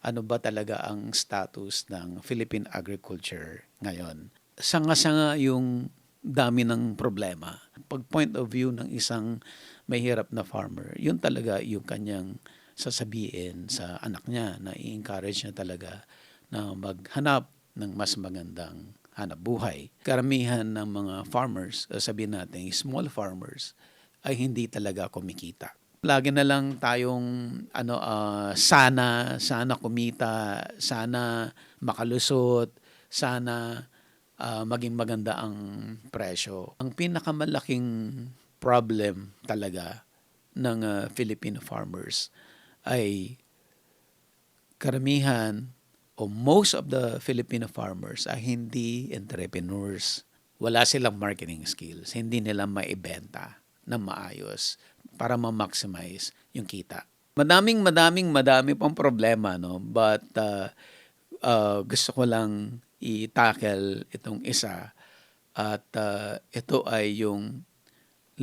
ano ba talaga ang status ng Philippine agriculture ngayon. Sanga-sanga yung dami ng problema. Pag point of view ng isang mahirap na farmer, yun talaga yung kanyang sasabihin sa anak niya na i-encourage niya talaga na maghanap ng mas magandang hanap buhay. Karamihan ng mga farmers, sabihin natin small farmers, ay hindi talaga kumikita. Lagi na lang tayong sana kumita, sana makalusot, sana maging maganda ang presyo. Ang pinakamalaking problem talaga ng Filipino farmers ay karamihan o most of the Filipino farmers ay hindi entrepreneurs. Wala silang marketing skills. Hindi nila maibenta ng maayos para ma-maximize yung kita. Madami pang problema, no? But gusto ko lang i-tackle itong isa at ito ay yung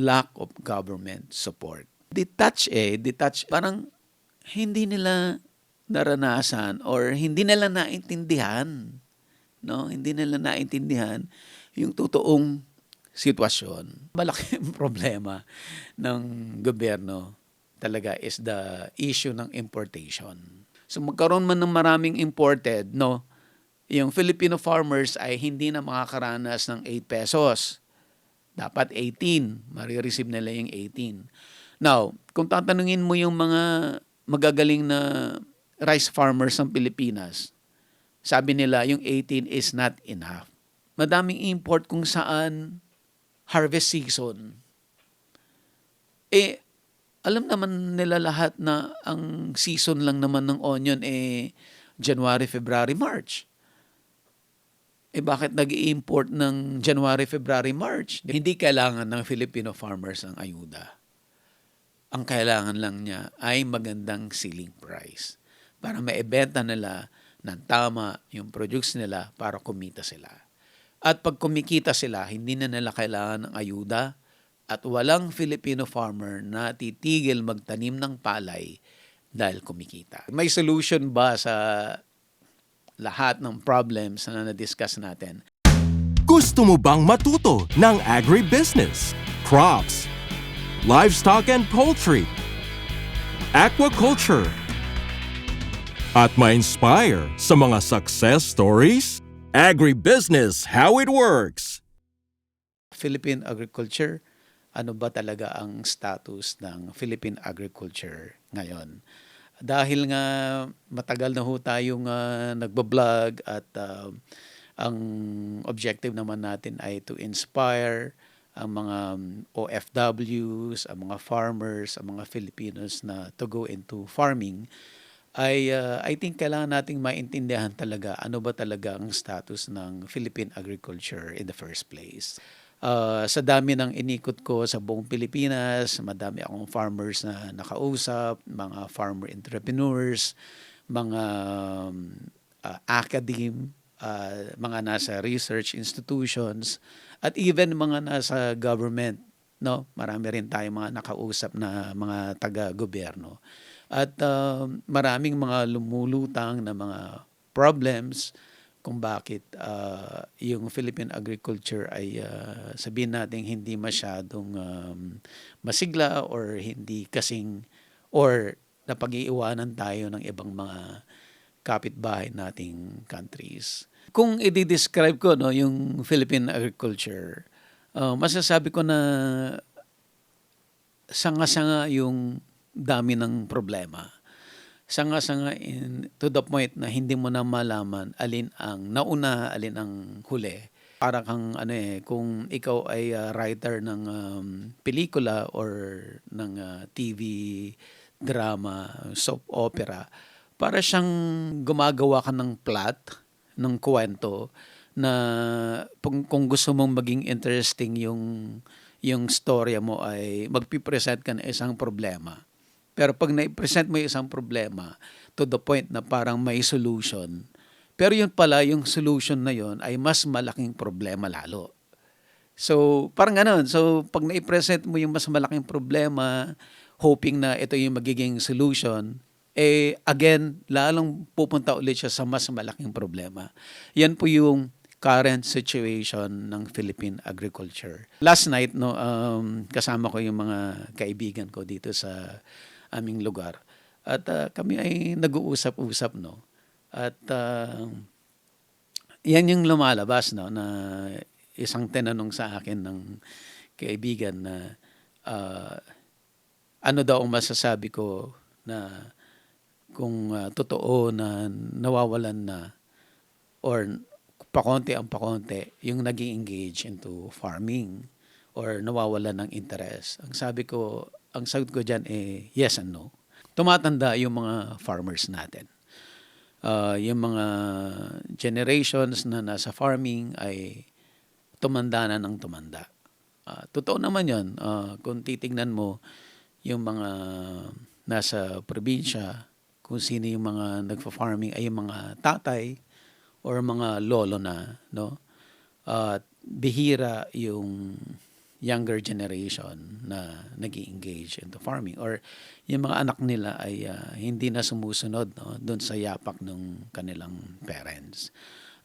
lack of government support. Detach, parang hindi nila naranasan or hindi nila naintindihan, no? Hindi nila naintindihan yung totoong sitwasyon. Malaking problema ng gobyerno talaga is the issue ng importation. So magkaroon man ng maraming imported, no? Yung Filipino farmers ay hindi na makakaranas ng 8 pesos. Dapat 18. Marireceive nila yung 18. Now, kung tatanungin mo yung mga magagaling na rice farmers ng Pilipinas, sabi nila yung 18 is not enough. Madaming import kung saan harvest season. Alam naman nila lahat na ang season lang naman ng onion January, February, March. Bakit nag-i-import ng January, February, March? Hindi kailangan ng Filipino farmers ang ayuda. Ang kailangan lang niya ay magandang selling price para maibenta nila ng tama yung produce nila para kumita sila. At pag kumikita sila, hindi na nila kailangan ng ayuda at walang Filipino farmer na titigil magtanim ng palay dahil kumikita. May solution ba sa lahat ng problems na na-discuss natin? Gusto mo bang matuto ng agribusiness, crops, livestock and poultry, aquaculture, at ma-inspire sa mga success stories? Agribusiness, how it works! Philippine agriculture, ano ba talaga ang status ng Philippine agriculture ngayon? Dahil nga matagal na ho tayong nagbablog at ang objective naman natin ay to inspire ang mga OFWs, ang mga farmers, ang mga Filipinos na to go into farming, ay I think kailangan nating maintindihan talaga ano ba talaga ang status ng Philippine agriculture in the first place. Sa dami ng inikot ko sa buong Pilipinas, madami akong farmers na nakausap, mga farmer entrepreneurs, mga academe, mga nasa research institutions, at even mga nasa government, no? Marami rin tayong mga nakausap na mga taga-gobyerno. At maraming mga lumulutang na mga problems kung bakit yung Philippine agriculture ay sabihin natin hindi masyadong masigla or hindi kasing or napag-iiwanan tayo ng ibang mga kapitbahay nating countries. Kung i-describe ko no yung Philippine agriculture, masasabi ko na sanga-sanga yung dami ng problema. Sanga-sanga to the point na hindi mo na malaman alin ang nauna, alin ang huli. Para kang kung ikaw ay writer ng pelikula or ng TV drama, soap opera, para siyang gumagawa ka ng plot, ng kwento na kung gusto mong maging interesting yung storya mo ay magpipresent ka ng isang problema. Pero pag na-present mo yung isang problema to the point na parang may solution, pero yun pala, yung solution na yun ay mas malaking problema lalo. So, parang gano'n. So, pag na-present mo yung mas malaking problema, hoping na ito yung magiging solution, again, lalong pupunta ulit siya sa mas malaking problema. Yan po yung current situation ng Philippine agriculture. Last night, no, kasama ko yung mga kaibigan ko dito sa aming lugar. At kami ay nag-uusap-usap, no. At yan yung lumalabas, no, na isang tinanong sa akin ng kaibigan na ano daw ang masasabi ko na kung totoo na nawawalan na or pakonti ang pakonti yung naging engage into farming or nawawalan ng interest. Ang sagot ko dyan yes and no. Tumatanda yung mga farmers natin. Yung mga generations na nasa farming ay tumanda na ng tumanda. Totoo naman yun. Kung titignan mo yung mga nasa probinsya, kung sino yung mga nagfa-farming ay yung mga tatay or mga lolo na, no? At bihira yung younger generation na nag-engage into farming or yung mga anak nila ay hindi na sumusunod, no, doon sa yapak ng kanilang parents.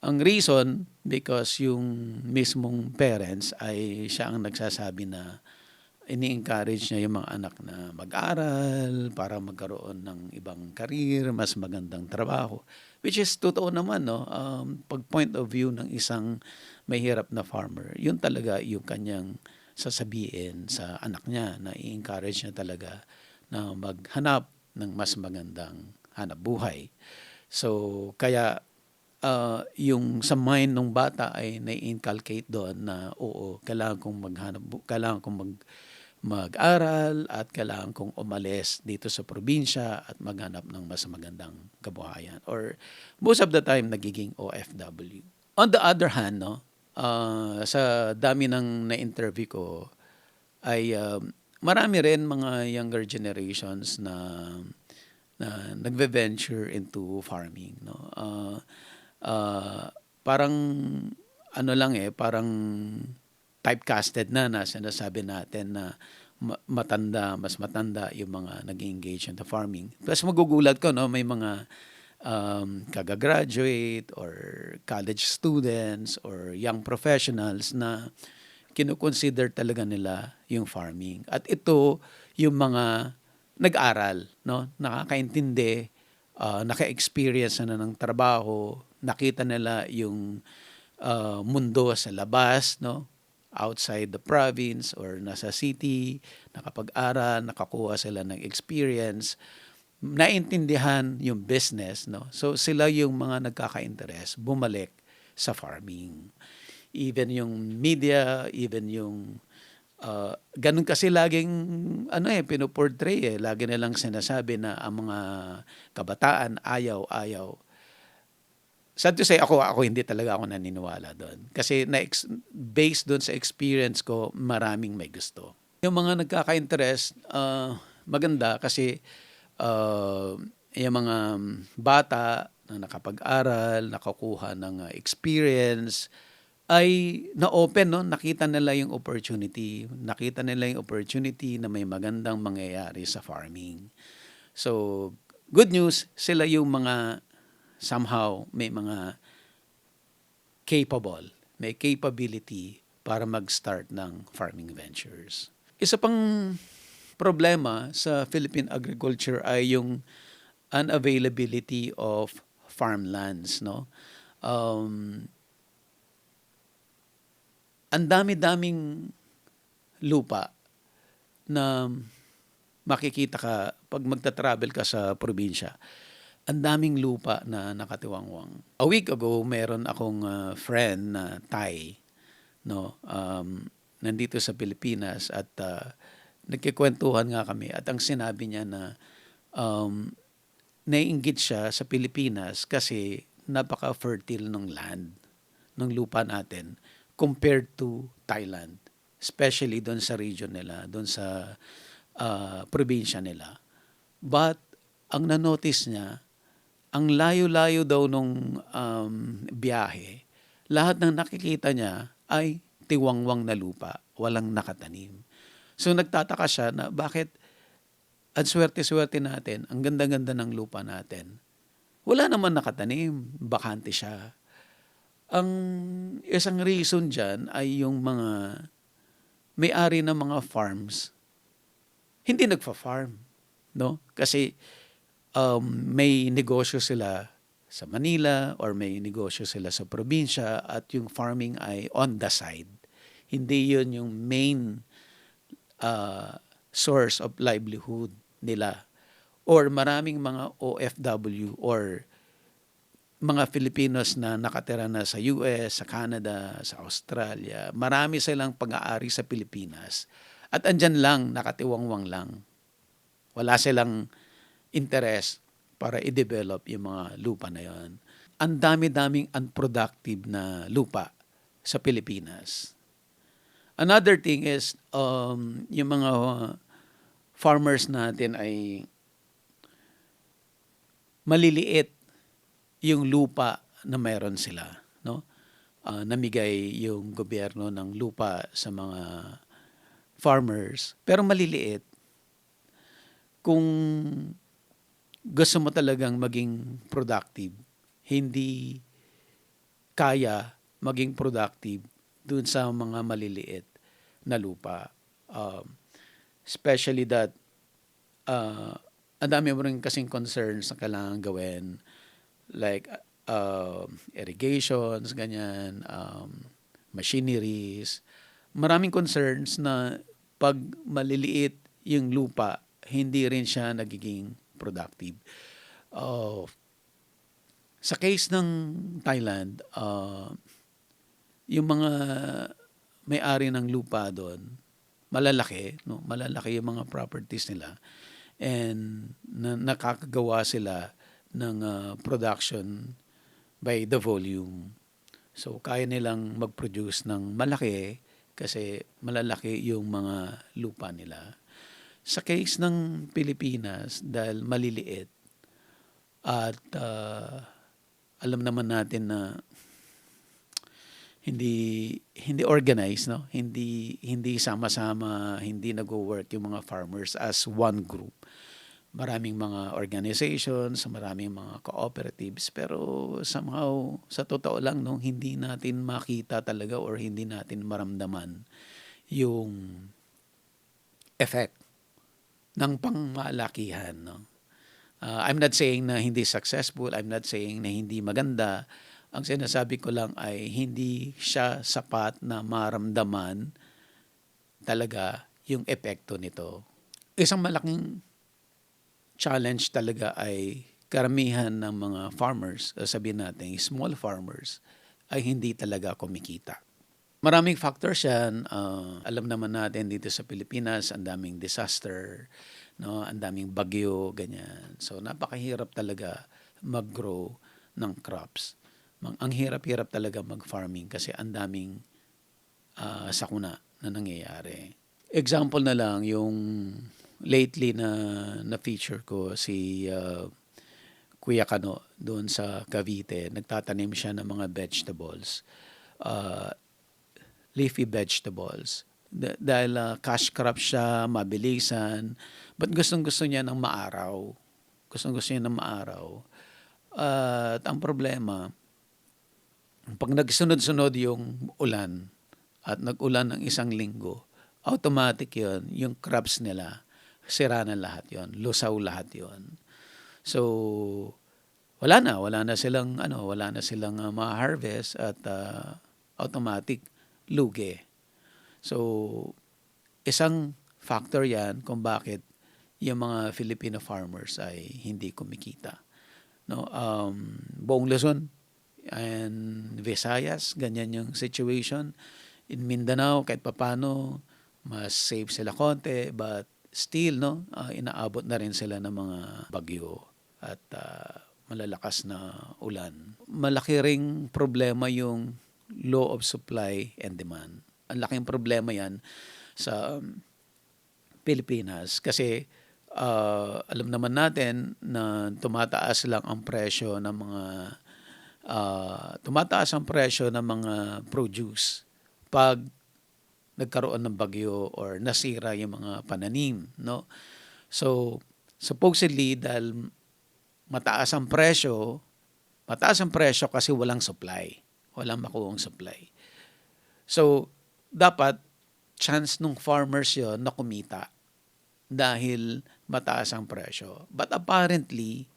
Ang reason, because yung mismong parents ay siya ang nagsasabi na ini-encourage niya yung mga anak na mag-aral para magkaroon ng ibang career, mas magandang trabaho. Which is totoo naman, no? Pag point of view ng isang mahirap na farmer, yun talaga yung kanyang sasabihin sa anak niya na i-encourage niya talaga na maghanap ng mas magandang hanap buhay. So, kaya yung sa mind ng bata ay na-inculcate doon na oo, kailangan kong mag-aral at kailangan kong umalis dito sa probinsya at maghanap ng mas magandang kabuhayan. Or most of the time, nagiging OFW. On the other hand, no, sa dami ng na-interview ko, ay marami rin mga younger generations na nagve-venture into farming. No? Parang ano lang parang typecasted na sinasabi natin na mas matanda yung mga nag-engage in the farming. Plus magugulat ko, no, may mga kagagraduate or college students or young professionals na kinukonsider talaga nila yung farming. At ito yung mga nag-aral, no, nakakaintindi, naka-experience na ng trabaho, nakita nila yung mundo sa labas, no, outside the province or nasa city, nakapag-aral, nakakuha sila ng experience, naintindihan yung business, no? So sila yung mga nagkaka-interest bumalik sa farming. Even yung media, even yung ganun kasi laging pinoportray lagi nilang sinasabi na ang mga kabataan ayaw. Sad to say, ako hindi talaga ako naniniwala doon. Kasi based doon sa experience ko, maraming may gusto. Yung mga nagkaka-interest, maganda kasi yung mga bata na nakapag-aral, nakakuha ng experience, ay na-open, no? Nakita nila yung opportunity. Nakita nila yung opportunity na may magandang mangyayari sa farming. So, good news, sila yung mga somehow may mga may capability para mag-start ng farming ventures. Isa pang problema sa Philippine agriculture ay yung unavailability of farmlands, no? Ang dami-daming lupa na makikita ka pag magta-travel ka sa probinsya. Ang daming lupa na nakatiwangwang. A week ago, meron akong friend na Thai, no, nandito sa Pilipinas at nagkikwentuhan nga kami at ang sinabi niya na naiinggit siya sa Pilipinas kasi napaka-fertile ng land, ng lupa natin compared to Thailand, especially doon sa region nila, doon sa probinsya nila. But ang na-notice niya, ang layo-layo daw nung biyahe, lahat ng nakikita niya ay tiwangwang na lupa, walang nakatanim. So nagtataka siya na bakit Ang swerte-swerte natin, ang ganda-ganda ng lupa natin. Wala naman nakatanim, bakante siya. Ang isang reason dyan ay yung mga may-ari ng mga farms, hindi nagfa-farm. No? Kasi may negosyo sila sa Manila or may negosyo sila sa probinsya at yung farming ay on the side. Hindi yun yung main source of livelihood nila. Or maraming mga OFW or mga Filipinos na nakatira na sa US, sa Canada, sa Australia, marami silang pag-aari sa Pilipinas. At andyan lang, nakatiwangwang lang. Wala silang interest para i-develop yung mga lupa na yon. Ang dami-daming unproductive na lupa sa Pilipinas. Another thing is, yung mga farmers natin ay maliliit yung lupa na mayroon sila, no? Namigay yung gobyerno ng lupa sa mga farmers, pero maliliit. Kung gusto mo talagang maging productive, hindi kaya maging productive dun sa mga maliliit na lupa. Especially that ang dami mo rin kasing concerns na kailangan gawin, like irrigations, ganyan, machineries. Maraming concerns na pag maliliit yung lupa, hindi rin siya nagiging productive. Sa case ng Thailand, yung mga may-ari ng lupa doon, malalaki, no? Malalaki yung mga properties nila and nakakagawa sila ng production by the volume. So, kaya nilang mag-produce ng malaki kasi malalaki yung mga lupa nila. Sa case ng Pilipinas, dahil maliliit at alam naman natin na hindi organized, no? Hindi sama-sama, hindi nagwo-work yung mga farmers as one group. Maraming mga organizations, maraming mga cooperatives, pero somehow sa totoo lang, no, hindi natin makita talaga or hindi natin maramdaman yung effect ng pangmalakihan, no. I'm not saying na hindi successful, I'm not saying na hindi maganda. Ang sinasabi ko lang ay hindi siya sapat na maramdaman talaga yung epekto nito. Isang malaking challenge talaga ay karamihan ng mga farmers, sabihin natin small farmers, ay hindi talaga kumikita. Maraming factors yan. Alam naman natin dito sa Pilipinas, ang daming disaster, no? Ang daming bagyo, ganyan. So napakahirap talaga mag-grow ng crops. Ang hirap-hirap talaga mag-farming kasi ang daming sakuna na nangyayari. Example na lang, yung lately na feature ko si Kuya Kano doon sa Cavite. Nagtatanim siya ng mga vegetables. Leafy vegetables. Dahil cash crop siya, mabilisan. But gustong-gusto niya ng maaraw. Gustong-gusto niya ng maaraw. At ang problema, pag nagsunod-sunod yung ulan at nag-ulan ng isang linggo, automatic yon, yung crops nila, sira na lahat yon, lusaw lahat yon. So, wala na silang ma-harvest at automatic lugi. So, isang factor yan kung bakit yung mga Filipino farmers ay hindi kumikita. No, buong Luzon and Visayas, ganyan yung situation. In Mindanao, kahit papano, mas safe sila konti, but still, no, inaabot na rin sila ng mga bagyo at malalakas na ulan. Malaki ring problema yung law of supply and demand. Ang laking problema yan sa Pilipinas kasi alam naman natin na tumataas ang presyo ng mga produce pag nagkaroon ng bagyo or nasira yung mga pananim, no? So, supposedly, dahil mataas ang presyo, kasi walang supply. Walang makuhang supply. So, dapat chance nung farmers yon na kumita dahil mataas ang presyo. But apparently,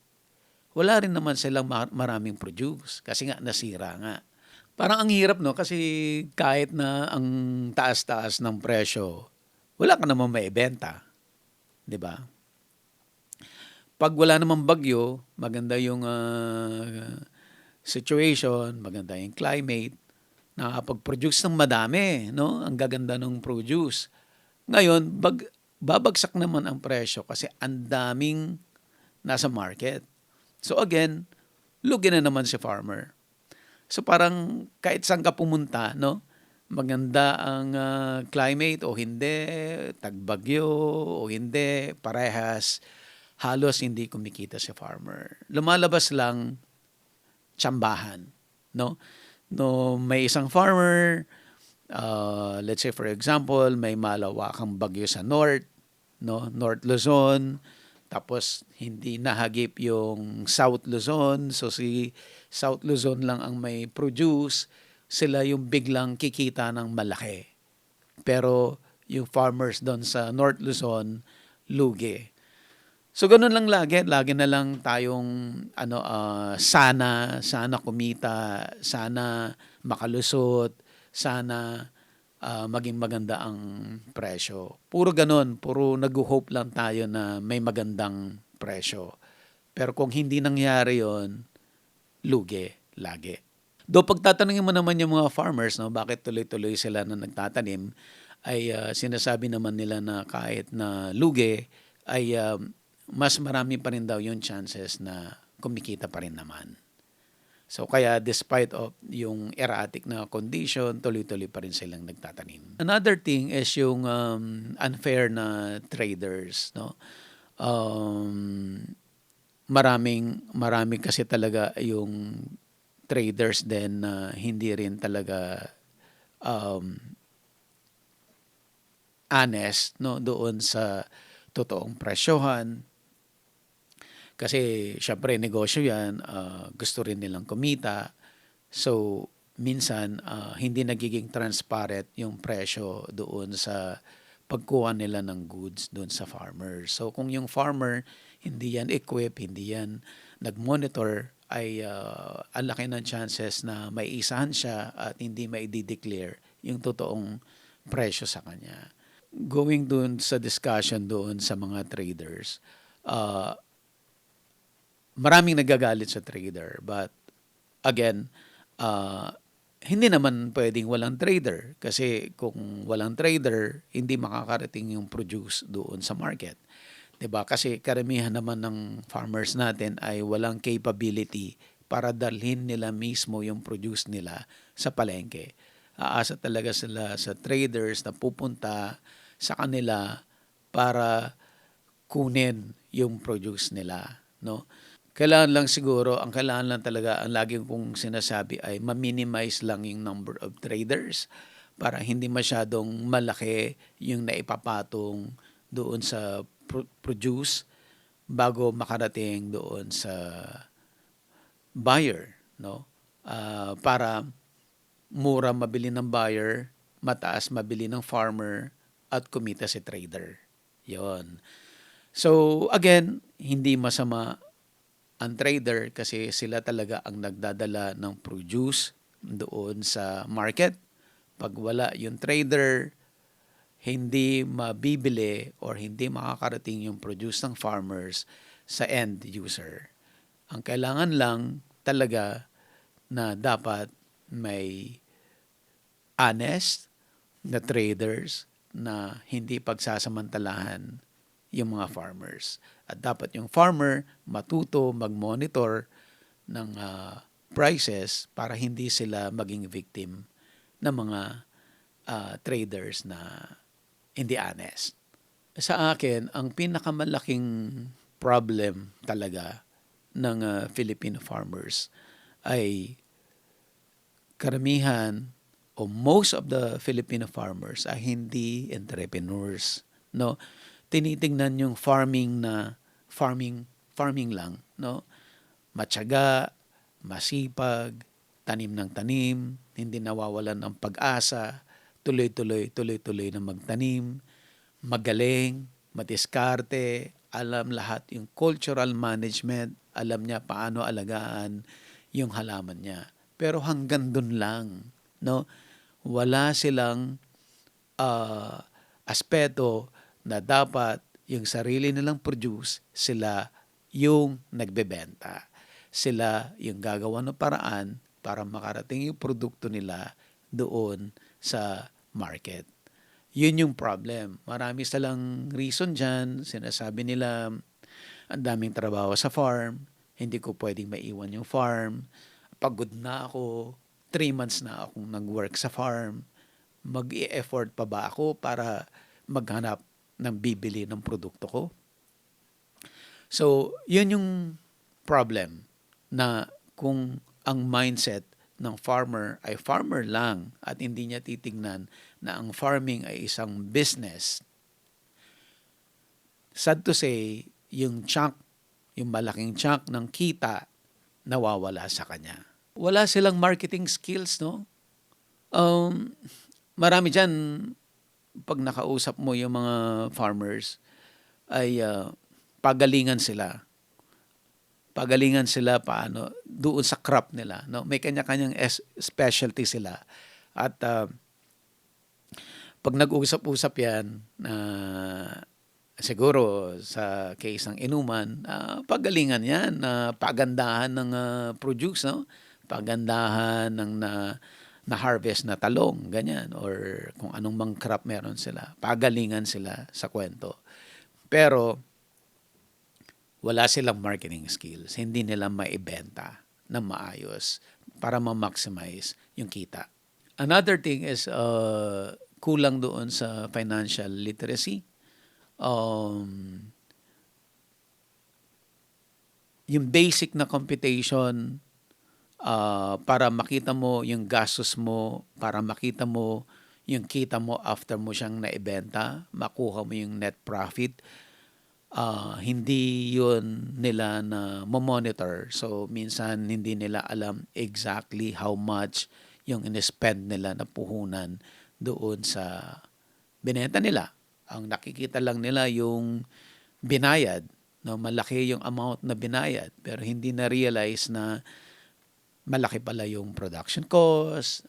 wala rin naman silang maraming produce kasi nga nasira nga. Parang ang hirap, no? Kasi kahit na ang taas-taas ng presyo, wala ka naman maibenta. 'Di ba? Pag wala namang bagyo, maganda yung situation, maganda yung climate, nakakapag-produce ng madami, no? Ang gaganda ng produce. Ngayon, babagsak naman ang presyo kasi ang daming nasa market. So again, lugi na naman si farmer. So parang kahit saan ka pumunta, no? Maganda ang climate o hindi, tagbagyo o hindi, parehas, halos hindi kumikita si farmer. Lumalabas lang tsambahan, no? No, may isang farmer, let's say for example, may malawakang bagyo sa north, no? North Luzon, tapos hindi nahagip yung South Luzon, so si South Luzon lang ang may produce, sila yung biglang kikita ng malaki. Pero yung farmers doon sa North Luzon, lugi. So ganun lang lagi na lang tayong sana kumita, sana makalusot, sana maging maganda ang presyo. Puro ganun, puro nag-hope lang tayo na may magandang presyo. Pero kung hindi nangyari 'yon, lugi lagi. Do pagtatanungin mo naman yung mga farmers, no, bakit tuloy-tuloy sila na nagtatanim, ay sinasabi naman nila na kahit na lugi, ay mas marami pa rin daw yung chances na kumikita pa rin naman. So kaya despite of yung erratic na condition, tuloy-tuloy pa rin silang nagtatanim. Another thing is yung unfair na traders, no? Maraming kasi talaga yung traders din na hindi rin talaga honest, no, doon sa totoong presyohan. Kasi syempre negosyo 'yan, gusto rin nilang kumita. So minsan hindi nagiging transparent yung presyo doon sa pagkuha nila ng goods doon sa farmer. So kung yung farmer hindi yan equip, hindi yan nag-monitor, ay ang laki ng chances na may isahan siya at hindi mai-declare yung totoong presyo sa kanya. Going doon sa discussion doon sa mga traders, maraming nagagalit sa trader. But again, hindi naman pwedeng walang trader. Kasi kung walang trader, hindi makakarating yung produce doon sa market. 'Di ba? Kasi karamihan naman ng farmers natin ay walang capability para dalhin nila mismo yung produce nila sa palengke. Aasa talaga sila sa traders na pupunta sa kanila para kunin yung produce nila, no? Kailangan lang talaga, ang lagi kong sinasabi ay ma-minimize lang yung number of traders para hindi masyadong malaki yung naipapatong doon sa produce bago makarating doon sa buyer, no? Para mura mabili ng buyer, mataas mabili ng farmer at kumita si trader. 'Yon. So again, hindi masama ang trader kasi sila talaga ang nagdadala ng produce doon sa market. Pag wala yung trader, hindi mabibili or hindi makakarating yung produce ng farmers sa end user. Ang kailangan lang talaga na dapat may honest na traders na hindi pagsasamantalahan yung mga farmers. At dapat yung farmer matuto mag-monitor ng prices para hindi sila maging victim ng mga traders na hindi honest. Sa akin, ang pinakamalaking problem talaga ng Filipino farmers ay karamihan o most of the Filipino farmers ay hindi entrepreneurs, no? tinitingnan yung farming lang, no? Matyaga, masipag, tanim ng tanim, hindi nawawalan ng pag-asa, tuloy-tuloy na magtanim, magaling, madiskarte, alam lahat yung cultural management, alam niya paano alagaan yung halaman niya. Pero hanggang dun lang, no? Wala silang aspeto na dapat yung sarili nilang produce, sila yung nagbebenta. Sila yung gagawa ng paraan para makarating yung produkto nila doon sa market. Yun yung problem. Marami silang reason dyan. Sinasabi nila, ang daming trabaho sa farm, hindi ko pwedeng maiwan yung farm, pagod na ako, 3 months na akong nag-work sa farm, mag-i-effort pa ba ako para maghanap ng bibili ng produkto ko? So, yun yung problem na kung ang mindset ng farmer ay farmer lang at hindi niya titingnan na ang farming ay isang business. Sad to say, yung malaking chunk ng kita nawawala sa kanya. Wala silang marketing skills, no? Marami dyan, pag nakausap mo yung mga farmers, ay pagalingan sila. Pagalingan sila paano doon sa crop nila, no? May kanya-kanyang specialty sila. At pag nag-usap-usap yan, siguro sa case ng inuman, pagalingan yan, pagandahan ng produce, no? Pagandahan ng na-harvest na talong, ganyan, or kung anong mang crop meron sila. Pagalingan sila sa kwento. Pero wala silang marketing skills. Hindi nila maibenta ng maayos para ma-maximize yung kita. Another thing is kulang doon sa financial literacy. Yung basic na computation para makita mo yung gastos mo, para makita mo yung kita mo after mo siyang naibenta, makuha mo yung net profit, hindi yun nila na monitor. So, minsan hindi nila alam exactly how much yung in-spend nila na puhunan doon sa binenta nila. Ang nakikita lang nila yung binayad, no? Malaki yung amount na binayad, pero hindi na realize na malaki pala yung production cost,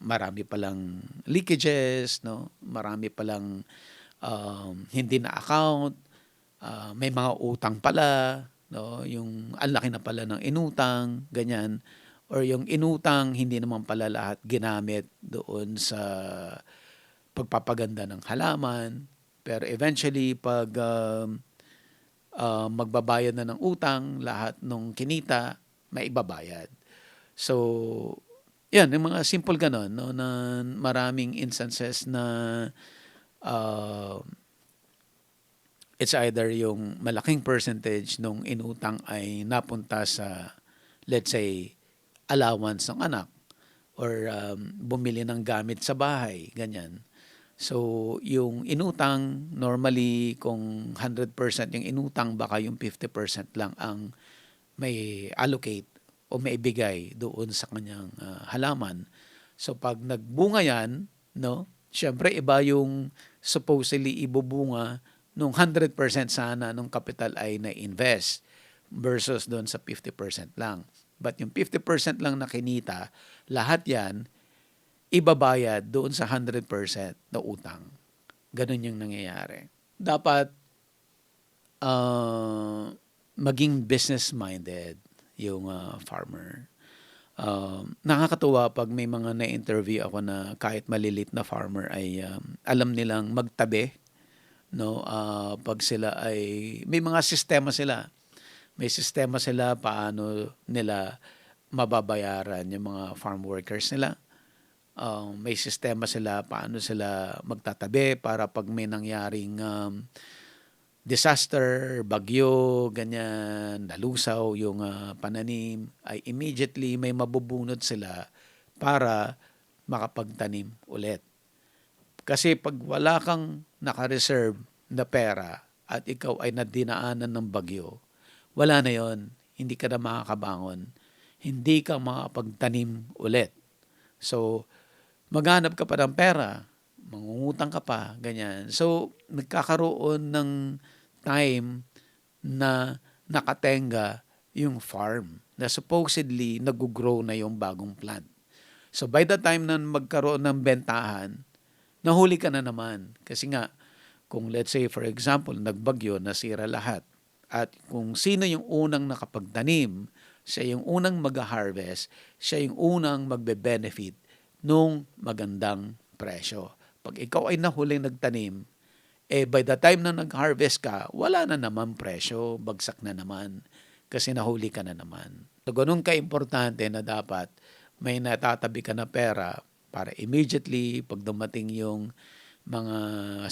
marami palang leakages, no? Marami palang hindi na account, may mga utang pala, no? Yung ang laki na pala ng inutang, ganyan. Or yung inutang, hindi naman pala lahat ginamit doon sa pagpapaganda ng halaman. Pero eventually, pag magbabayad na ng utang, lahat ng kinita, maibabayad. So, yan, yung mga simple ganon, no, na maraming instances na it's either yung malaking percentage nung inutang ay napunta sa, let's say, allowance ng anak or bumili ng gamit sa bahay, ganyan. So, yung inutang, normally, kung 100% yung inutang, baka yung 50% lang ang may allocate o may ibigay doon sa kanyang halaman. So pag nagbunga yan, no, syempre iba yung supposedly ibubunga nung 100% sana nung capital ay na-invest versus doon sa 50% lang. But yung 50% lang na kinita, lahat yan ibabayad doon sa 100% na utang. Ganun yung nangyayari. Dapat maging business-minded yung farmer. Nakakatuwa pag may mga na-interview ako na kahit malilit na farmer ay alam nilang magtabi, no? Pag sila ay may mga sistema sila. May sistema sila paano nila mababayaran yung mga farm workers nila. May sistema sila paano sila magtatabi para pag may nangyaring disaster, bagyo, ganyan, nalusaw yung pananim, ay immediately may mabubunot sila para makapagtanim ulit. Kasi pag wala kang naka-reserve na pera at ikaw ay nadinaanan ng bagyo, wala na yon. Hindi ka na makakabangon. Hindi ka makapagtanim ulit. So, maghanap ka pa ng pera, mangungutang ka pa, ganyan. So, nagkakaroon ng time na nakatenga yung farm na supposedly nag-grow na yung bagong plant. So, by the time na magkaroon ng bentahan, nahuli ka na naman. Kasi nga, kung let's say for example, nagbagyo, nasira lahat. At kung sino yung unang nakapagtanim, siya yung unang mag-harvest, siya yung unang magbe-benefit nung magandang presyo. Pag ikaw ay nahuling nagtanim, by the time na nag-harvest ka, wala na naman presyo, bagsak na naman kasi nahuli ka na naman. So, ganun ka-importante na dapat may natatabi ka na pera para immediately pag dumating yung mga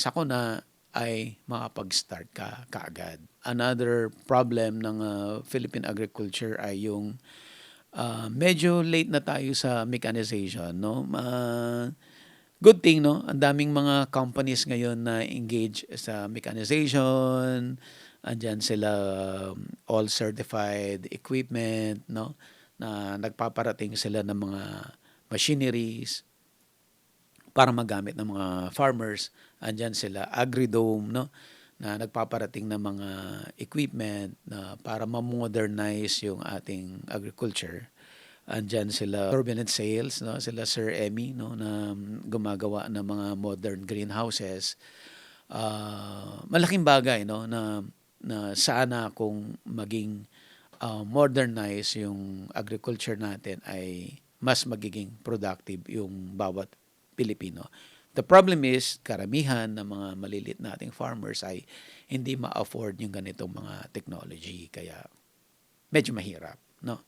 sakuna ay makapag-start ka kaagad. Another problem ng Philippine agriculture ay yung medyo late na tayo sa mechanization, no? Good thing, no? Ang daming mga companies ngayon na engage sa mechanization. Andiyan sila all certified equipment, no? Na nagpaparating sila ng mga machineries para magamit ng mga farmers. Andyan sila Agridome, no? Na nagpaparating ng mga equipment na para ma-modernize yung ating agriculture. Andyan sila Turbine Sales, no? Sila Sir Emmy, no? Na gumagawa ng mga modern greenhouses. Malaking bagay, no? Na sana kung maging modernize yung agriculture natin ay mas magiging productive yung bawat Pilipino. The problem is, karamihan ng mga malilit nating farmers ay hindi ma-afford yung ganitong mga technology. Kaya medyo mahirap, no?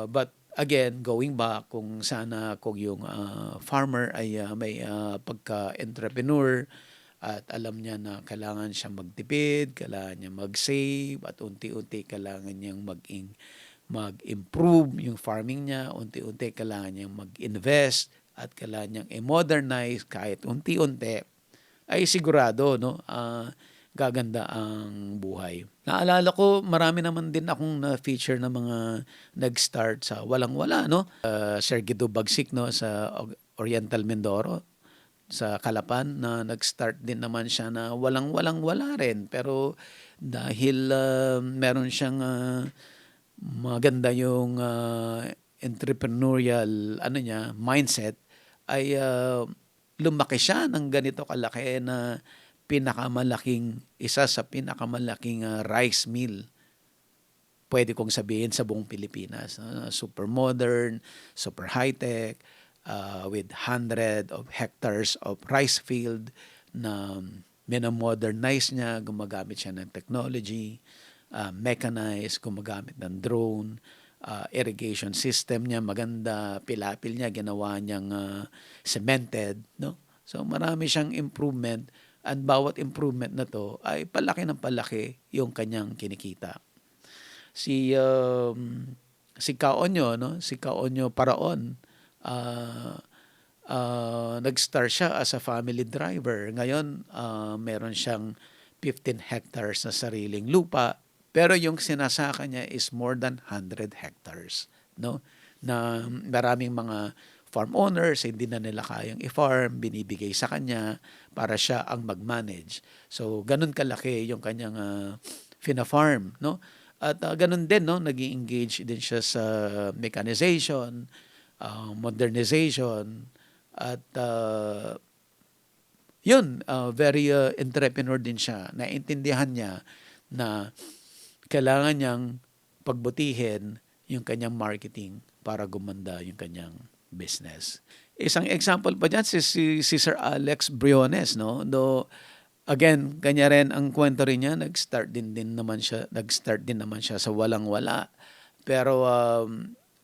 But again, going back, kung sana kung yung farmer ay may pagka-entrepreneur at alam niya na kailangan siya magtipid, kailangan niya mag-save, at unti-unti kailangan niyang mag-improve yung farming niya, unti-unti kailangan niyang mag-invest, at kailangan niyang i-modernize kahit unti-unti, ay sigurado, no, gaganda ang buhay. Naalala ko, marami naman din akong na-feature na mga nag-start sa walang-wala, no? Sir Guido Bagsik, no, sa Oriental Mindoro, sa Calapan, na nag-start din naman siya na walang-wala rin. Pero dahil meron siyang maganda yung entrepreneurial mindset, ay lumaki siya ng ganito kalaki na isa sa pinakamalaking rice mill, pwede kong sabihin, sa buong Pilipinas. Super modern, super high-tech, with 100 of hectares of rice field na minamodernize niya, gumagamit siya ng technology, mechanized, gumagamit ng drone, irrigation system niya maganda, pilapil niya ginawa niyang cemented, no? So marami siyang improvement, at bawat improvement na to ay palaki ng palaki yung kanyang kinikita. Si Kaonyo, no? Si Kaonyo Paraon, nag-start siya as a family driver. Ngayon, meron siyang 15 hectares na sariling lupa, pero yung sinasaka niya is more than 100 hectares, no? Na maraming mga farm owners, hindi na nila kayang i-farm, binibigay sa kanya para siya ang mag-manage. So, ganun kalaki yung kanyang fina-farm, no? At ganun din, no? Nag-i-engage din siya sa mechanization, modernization, at very entrepreneur din siya. Naintindihan niya na kailangan niyang pagbutihin yung kanyang marketing para gumanda yung kanyang business. Isang example pa dyan si Sir Alex Briones, no? Though, again, kanya rin ang kwento rin niya, nag-start din naman siya sa walang-wala. Pero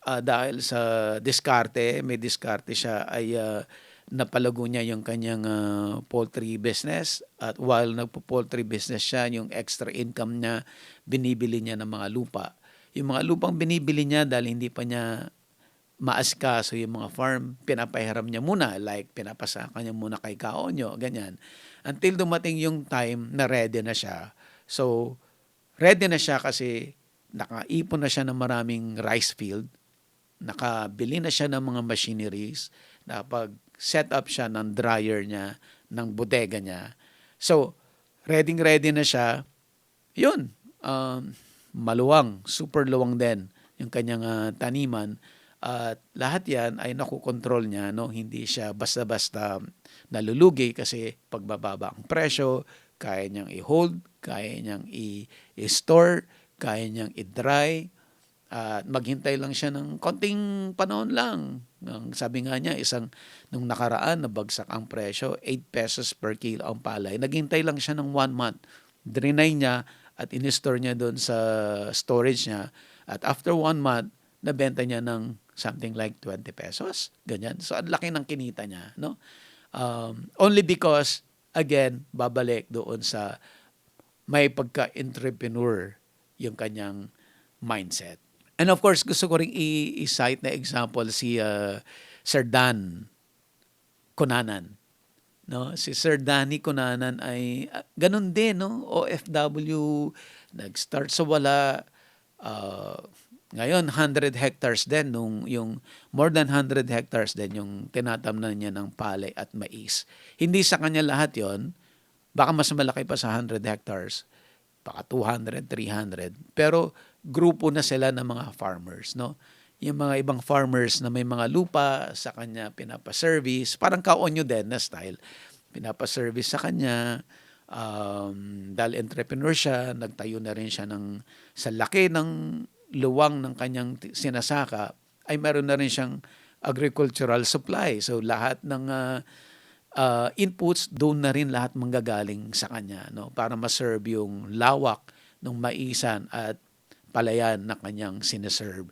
dahil sa may diskarte siya, ay napalago niya yung kanyang poultry business, at while nagpo-poultry business siya, yung extra income niya, binibili niya ng mga lupa. Yung mga lupang binibili niya, dahil hindi pa niya maasikaso yung mga farm, pinapahiram niya muna, like pinapasaka niya muna kay kaonyo, ganyan. Until dumating yung time na ready na siya. So, ready na siya kasi nakaipon na siya ng maraming rice field, nakabili na siya ng mga machineries, nakapag-set up siya ng dryer niya, ng bodega niya. So, ready na siya. Yun, maluwang, super luwang din yung kanyang taniman. At lahat yan ay nakukontrol niya, no? Hindi siya basta-basta nalulugi kasi pagbababa ang presyo, kaya niyang i-hold, kaya niyang i-store, kaya niyang i-dry, at maghintay lang siya ng konting panahon lang. Sabi nga niya, nung nakaraan, nabagsak ang presyo, 8 pesos per kilo ang palay. Naghintay lang siya ng 1 month. Drenay niya at in-store niya doon sa storage niya. At after 1 month, nabenta niya ng something like 20 pesos. Ganyan. So, ang laki ng kinita niya. No? Only because, again, babalik doon sa may pagka-entrepreneur yung kanyang mindset. And of course, gusto ko rin i-cite na example si Sir Dan Cunanan. No? Si Sir Danny Cunanan ay ganun din, no? OFW, nag-start sa wala. Ngayon, 100 hectares din, yung more than 100 hectares din yung tinatamnan niya ng palay at mais. Hindi sa kanya lahat yon, baka mas malaki pa sa 100 hectares, baka 200, 300. Pero grupo na sila ng mga farmers, no? Yung mga ibang farmers na may mga lupa, sa kanya pinapaservice, parang kaonyo din na style. Pinapaservice sa kanya, dahil entrepreneur siya, nagtayo na rin siya sa laki ng luwang ng kanyang sinasaka, ay meron na rin siyang agricultural supply. So lahat ng inputs, doon na rin lahat manggagaling sa kanya, no? Para ma-serve yung lawak ng maisan at palayan na kanyang sineserve.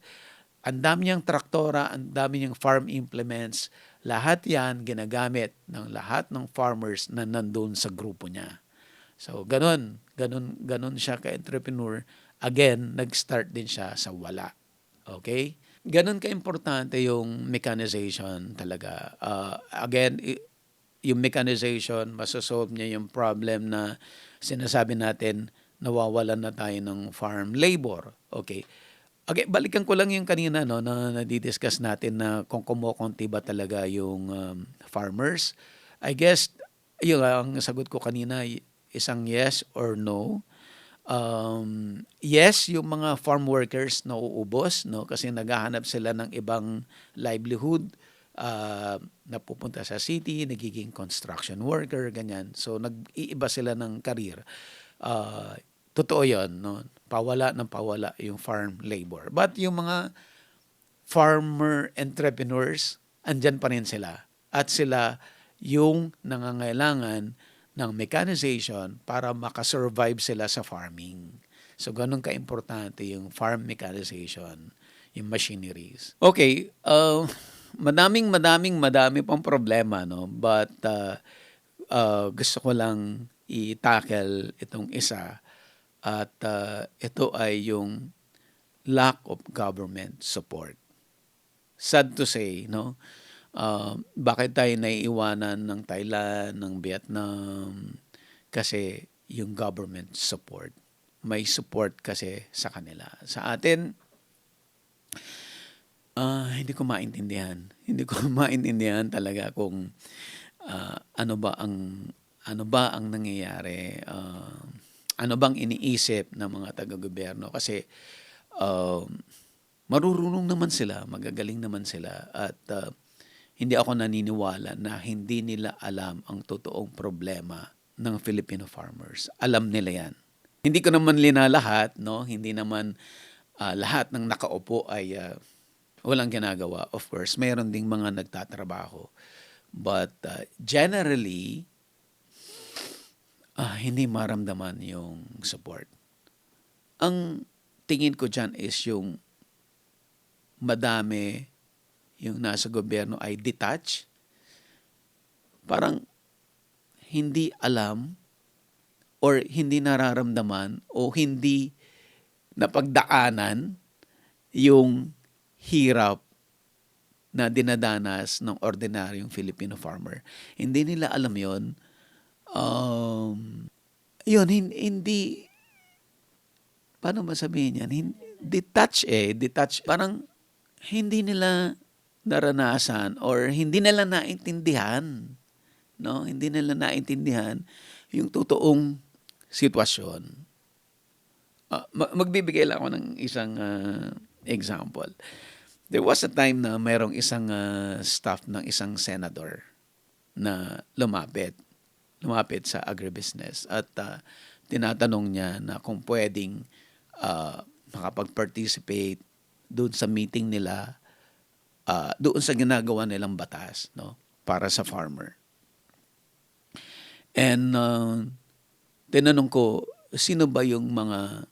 Ang dami niyang traktora, ang dami niyang farm implements, lahat yan ginagamit ng lahat ng farmers na nandun sa grupo niya. So, ganun siya ka-entrepreneur. Again, nag-start din siya sa wala. Okay? Ganun ka-importante yung mechanization talaga. Again, yung mechanization, masosolve niya yung problem na sinasabi natin, nawawalan na tayo ng farm labor. Okay. Okay, balikan ko lang yung kanina, no, na nadidiscuss natin na kung kumukonti ba talaga yung farmers. I guess, yung ang sagot ko kanina, isang yes or no. Yes, yung mga farm workers nauubos, no, kasi naghahanap sila ng ibang livelihood, napupunta sa city, nagiging construction worker, ganyan. So, nag-iiba sila ng career. Totoo yun, no? Pawala yung farm labor. But yung mga farmer entrepreneurs, andyan pa rin sila. At sila yung nangangailangan ng mechanization para makasurvive sila sa farming. So, ganun ka-importante yung farm mechanization, yung machineries. Okay, madami pang problema, no? But gusto ko lang i-tackle itong isa. At ito ay yung lack of government support. Sad to say, no? Bakit tayo naiiwanan ng Thailand, ng Vietnam? Kasi yung government support. May support kasi sa kanila. Sa atin, hindi ko maintindihan. Hindi ko maintindihan talaga kung ano ba ang nangyayari. Ano bang iniisip ng mga taga-gobyerno? Kasi marurunong naman sila, magagaling naman sila, at hindi ako naniniwala na hindi nila alam ang totoong problema ng Filipino farmers. Alam nila yan. Hindi ko naman linalahat, no? Hindi naman lahat ng nakaupo ay walang ginagawa. Of course, mayroon ding mga nagtatrabaho. But generally, hindi maramdaman yung support. Ang tingin ko dyan is yung madami yung nasa gobyerno ay detached. Parang hindi alam or hindi nararamdaman o hindi napagdaanan yung hirap na dinadanas ng ordinaryong Filipino farmer. Hindi nila alam yon. Yun, hindi, paano masabihin yan? Detach. Parang hindi nila naranasan or hindi nila naintindihan, no? Hindi nila naintindihan yung totoong sitwasyon. Magbibigay lang ako ng isang example. There was a time na mayroong isang staff ng isang senador na lumapit sa agribusiness at tinatanong niya na kung pwedeng makapag-participate doon sa meeting nila, doon sa ginagawa nilang batas, no, para sa farmer. And tinanong ko, sino ba yung mga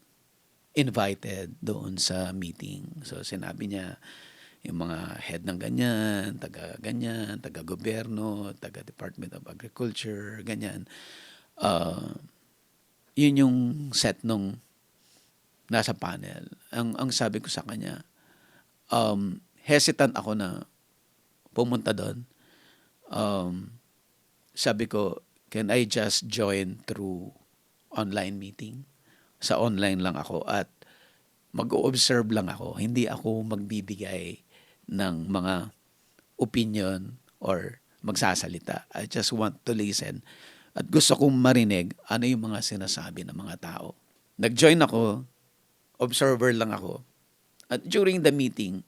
invited doon sa meeting? So sinabi niya, yung mga head ng ganyan, taga-gobyerno, taga-Department of Agriculture, ganyan. Yun yung set nung nasa panel. Ang sabi ko sa kanya, hesitant ako na pumunta doon. Sabi ko, can I just join through online meeting? Sa online lang ako at mag-o-observe lang ako. Hindi ako magbibigay ng mga opinion or magsasalita. I just want to listen. At gusto kong marinig ano yung mga sinasabi ng mga tao. Nag-join ako, observer lang ako. At during the meeting,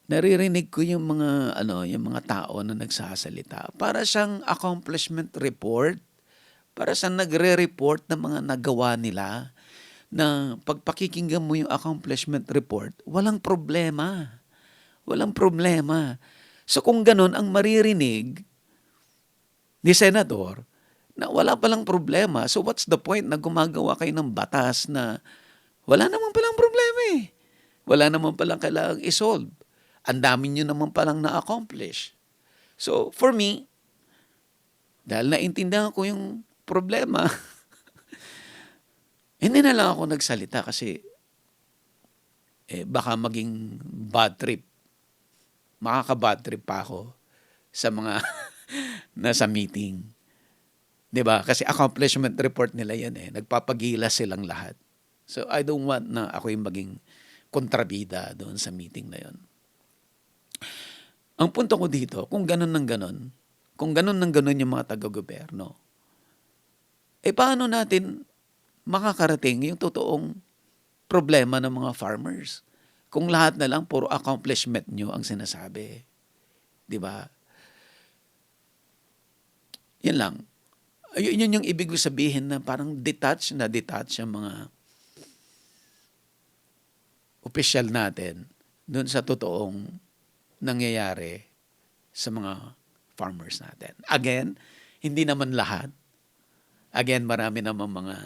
naririnig ko yung mga tao na nagsasalita. Para siyang accomplishment report. Para siyang nagre-report ng mga nagawa nila na pagpakikinggan mo yung accomplishment report, walang problema. Walang problema. So kung ganun ang maririnig ni Senador, na wala palang problema, so what's the point na gumagawa kayo ng batas na wala naman palang problema eh. Wala naman palang kailangang isolve. Ang dami nyo naman palang na-accomplish. So for me, dahil naintindihan ko yung problema, hindi na lang ako nagsalita kasi baka maging bad trip. Makaka-bad trip pa ako sa mga nasa meeting. 'Di ba? Kasi accomplishment report nila yan eh. Nagpapagila silang lahat. So I don't want na ako yung maging kontrabida doon sa meeting na yon. Ang punto ko dito, kung ganun ng ganun yung mga taga-gobyerno, paano natin makakarating yung totoong problema ng mga farmers? Kung lahat na lang puro accomplishment nyo ang sinasabi. Di ba? Yan lang. Yun yung ibig sabihin na parang detach ang mga opisyal natin doon sa totoong nangyayari sa mga farmers natin. Again, hindi naman lahat. Again, marami naman mga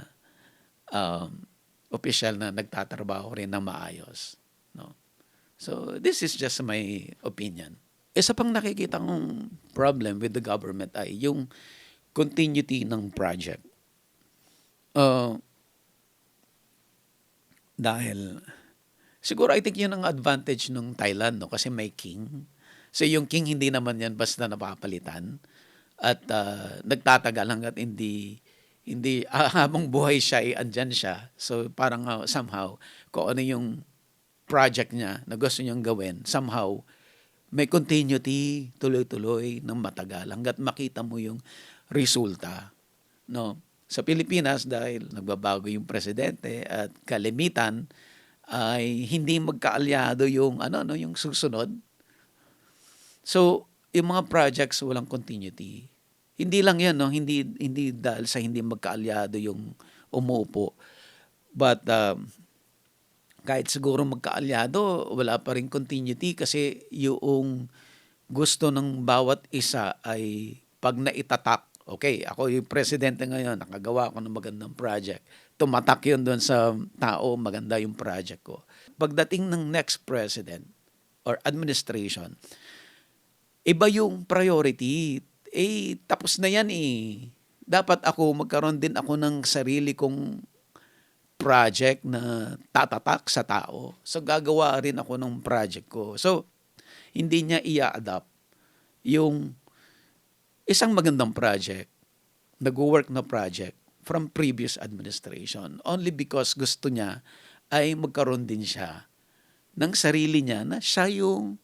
opisyal na nagtatrabaho rin na maayos. No? So, this is just my opinion. Isa pang nakikita kong problem with the government ay yung continuity ng project. Dahil, siguro I think yun ang advantage ng Thailand, no? Kasi may king. So, yung king hindi naman yan basta napapalitan. At nagtatagal hanggat hindi habang buhay siya, andyan siya. So, parang somehow, kung ano yung project niya na gusto niyang gawin, somehow, may continuity, tuloy-tuloy ng matagal hanggat makita mo yung resulta. No? Sa Pilipinas, dahil nagbabago yung presidente at kalimitan, ay hindi magkaalyado yung yung susunod. So, yung mga projects walang continuity. Hindi lang 'yan, no? Hindi dahil sa hindi magkaalyado yung umuupo. But kahit siguro magkaalyado, wala pa rin continuity kasi yung gusto ng bawat isa ay pag naitatak, okay, ako yung presidente ngayon, nakagawa ako ng magandang project. Tumatak yun doon sa tao, maganda yung project ko. Pagdating ng next president or administration, iba yung priority. Tapos na yan eh. Dapat ako, magkaroon din ako ng sarili kong project na tatatak sa tao. So, gagawa rin ako ng project ko. So, hindi niya i-adapt yung isang magandang project, nag-work na project from previous administration only because gusto niya ay magkaroon din siya ng sarili niya na siya yung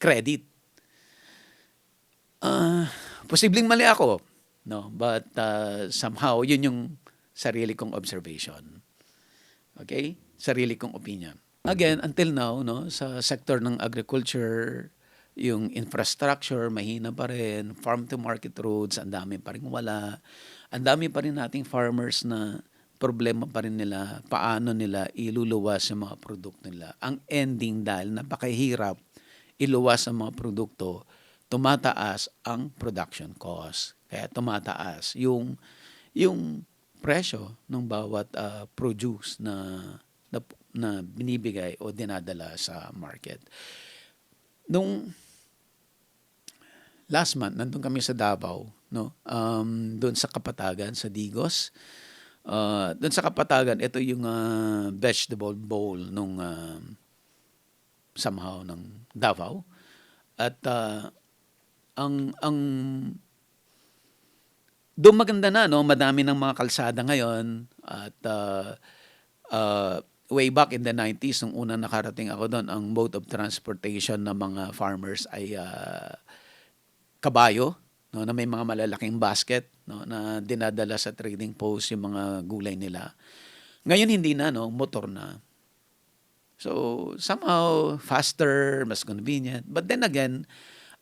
credit. Posibleng mali ako, no? But somehow, yun yung sarili kong observation. Okay? Sarili kong opinion. Again, until now, no, sa sector ng agriculture, yung infrastructure, mahina pa rin, farm-to-market roads, ang dami pa rin wala. Ang dami pa rin nating farmers na problema pa rin nila, paano nila iluluwas yung mga produkto nila. Ang ending dahil napakahirap iluwas ang mga produkto, tumataas ang production cost. Kaya tumataas yung presyo ng bawat produce na binibigay o dinadala sa market. Nung last month, nandun kami sa Davao, no? Doon sa Kapatagan, sa Digos. Doon sa Kapatagan, ito yung vegetable bowl nung somehow ng Davao. At ang doon maganda na, no? Madami ng mga kalsada ngayon at way back in the 90s nung unang nakarating ako doon, ang mode of transportation ng mga farmers ay kabayo, no, na may mga malalaking basket, no, na dinadala sa trading post yung mga gulay nila. Ngayon hindi na, no, motor na. So somehow faster, mas convenient. But then again,